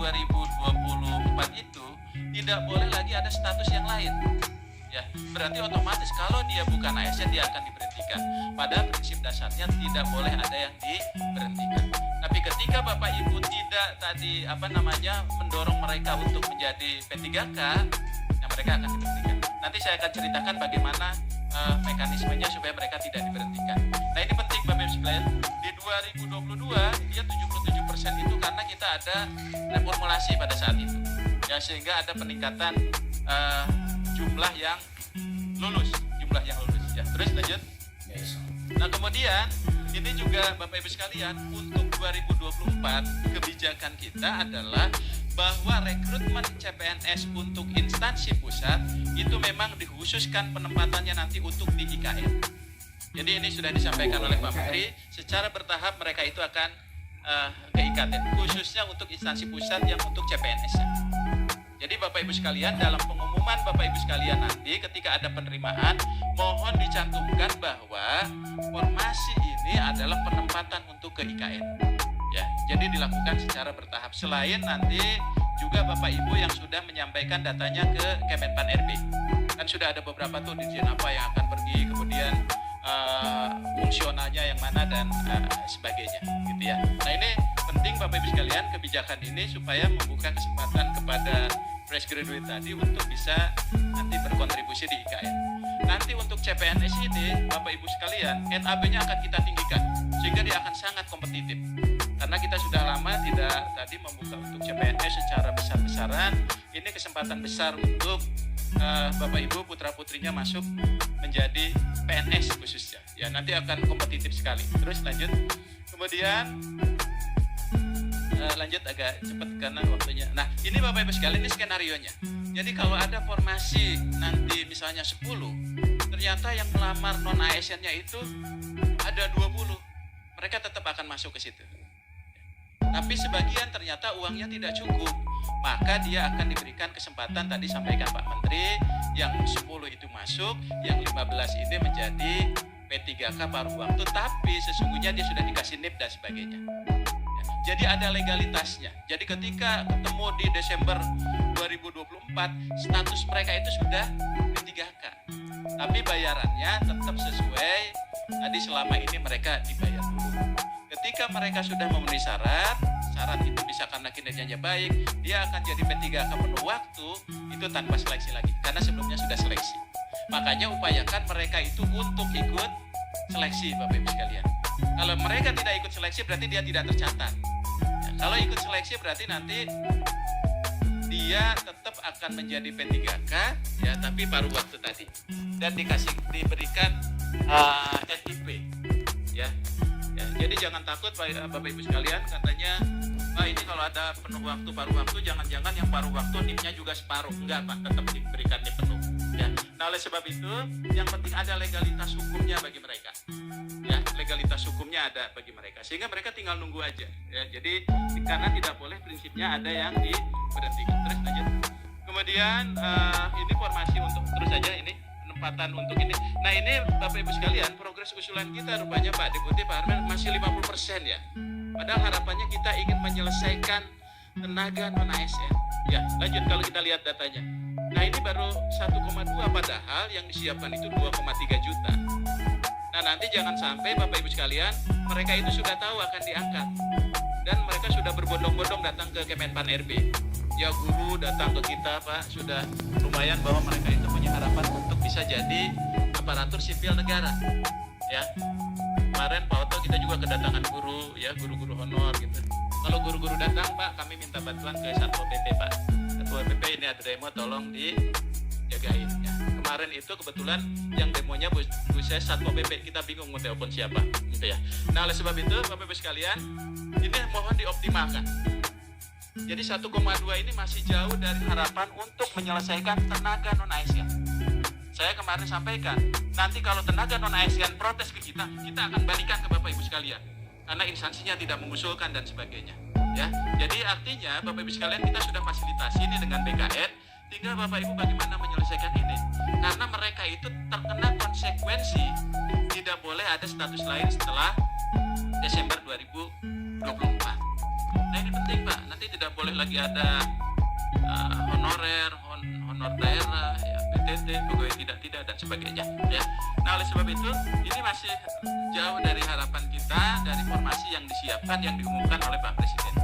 2024 itu tidak boleh lagi ada status yang lain. Ya, berarti otomatis kalau dia bukan ASN dia akan diberhentikan. Padahal prinsip dasarnya tidak boleh ada yang diberhentikan. Tapi ketika Bapak Ibu tidak mendorong mereka untuk menjadi P3K, ya mereka akan diberhentikan. Nanti saya akan ceritakan bagaimana mekanismenya supaya mereka tidak diberhentikan. Nah, ini penting Bapak Ibu sekalian. Di 2022 dia 77% itu karena kita ada reformulasi pada saat itu. Ya, sehingga ada peningkatan jumlah yang lulus. Ya, terus lanjut. Nah, kemudian ini juga Bapak Ibu sekalian, untuk 2024 kebijakan kita adalah bahwa rekrutmen CPNS untuk instansi pusat itu memang dikhususkan penempatannya nanti untuk di IKN. Jadi ini sudah disampaikan oleh Pak Menteri, secara bertahap mereka itu akan ke IKN, khususnya untuk instansi pusat yang untuk CPNS-nya. Jadi Bapak Ibu sekalian, dalam pengumuman Bapak Ibu sekalian nanti ketika ada penerimaan, mohon dicantumkan bahwa formasi ini adalah penempatan untuk ke IKN. Ya, jadi dilakukan secara bertahap. Selain nanti juga Bapak Ibu yang sudah menyampaikan datanya ke Kemenpan RB. Kan sudah ada beberapa tuh dirjen apa yang akan pergi, kemudian fungsionalnya yang mana dan sebagainya, gitu ya. Nah, ini penting Bapak Ibu sekalian, kebijakan ini supaya membuka kesempatan kepada fresh graduate tadi untuk bisa nanti berkontribusi di IKN. Nanti untuk CPNS ini Bapak Ibu sekalian, NAB-nya akan kita tinggikan sehingga dia akan sangat kompetitif. Karena kita sudah lama tidak tadi membuka untuk CPNS secara besar-besaran, ini kesempatan besar untuk Bapak Ibu putra-putrinya masuk menjadi PNS khususnya. Ya, nanti akan kompetitif sekali. Terus lanjut. Kemudian lanjut agak cepat karena waktunya. Nah, ini Bapak Ibu sekalian, ini skenarionya. Jadi kalau ada formasi nanti misalnya 10, ternyata yang melamar non ASN-nya itu ada 20, mereka tetap akan masuk ke situ. Tapi sebagian ternyata uangnya tidak cukup, maka dia akan diberikan kesempatan, tadi sampaikan Pak Menteri, yang 10 itu masuk, yang 15 ini menjadi P3K paruh waktu, tapi sesungguhnya dia sudah dikasih NIP dan sebagainya. Jadi ada legalitasnya. Jadi ketika ketemu di Desember 2024, status mereka itu sudah P3K. Tapi bayarannya tetap sesuai tadi selama ini mereka dibayar dulu. Ketika mereka sudah memenuhi syarat itu bisa karena kinerjanya baik, dia akan jadi P3K penuh waktu itu tanpa seleksi lagi. Karena sebelumnya sudah seleksi. Makanya upayakan mereka itu untuk ikut seleksi Bapak Ibu sekalian. Kalau mereka tidak ikut seleksi berarti dia tidak tercatat. Ya, kalau ikut seleksi berarti nanti dia tetap akan menjadi P3K ya, tapi paruh waktu tadi. Dan diberikan NIP ya. Ya. Jadi jangan takut Bapak Ibu sekalian, katanya ini kalau ada penuh waktu paruh waktu, jangan-jangan yang paruh waktu NIP-nya juga separuh. Enggak Pak, tetap diberikan NIP penuh. Ya. Nah, oleh sebab itu yang penting ada legalitas hukumnya bagi mereka. Ya, legalitas hukumnya ada bagi mereka sehingga mereka tinggal nunggu aja ya. Jadi karena tidak boleh prinsipnya ada yang diberhentikan. Terus lanjut. Kemudian ini formasi untuk terus aja ini penempatan untuk ini. Nah, ini Bapak Ibu sekalian, progres usulan kita rupanya Pak Deputi Pak Armen masih 50% ya. Padahal harapannya kita ingin menyelesaikan tenaga non ASN. Ya, lanjut kalau kita lihat datanya. Nah, ini baru 1,2 padahal yang disiapkan itu 2,3 juta. Nah, nanti jangan sampai Bapak Ibu sekalian, mereka itu sudah tahu akan diangkat. Dan mereka sudah berbondong-bondong datang ke Kemenpan RB. Ya, guru datang ke kita Pak, sudah lumayan bahwa mereka itu punya harapan untuk bisa jadi aparatur sipil negara. Ya, kemarin Pak Oto kita juga kedatangan guru, ya guru-guru honor gitu. Kalau guru-guru datang Pak, kami minta bantuan ke Satpol PP Pak. Satpol PP ini ada demo, tolong dijagain ya. Kemarin itu kebetulan yang demonya Bu saya Satpol PP, kita bingung mau telepon siapa gitu ya. Nah, oleh sebab itu Bapak Ibu sekalian, ini mohon dioptimalkan. Jadi 1,2 ini masih jauh dari harapan untuk menyelesaikan tenaga non ASN. Saya kemarin sampaikan, nanti kalau tenaga non ASN protes ke kita akan balikan ke Bapak Ibu sekalian. Karena instansinya tidak mengusulkan dan sebagainya. Ya, jadi artinya Bapak Ibu sekalian kita sudah fasilitasi ini dengan BKN. Tinggal Bapak Ibu bagaimana menyelesaikan ini. Karena mereka itu terkena konsekuensi tidak boleh ada status lain setelah Desember 2024. Nah, ini penting Pak, nanti tidak boleh lagi ada honorer, honor daerah, ya, PTT, pegawai tidak dan sebagainya ya. Nah oleh sebab itu ini masih jauh dari harapan kita, dari formasi yang disiapkan, yang diumumkan oleh Pak Presiden.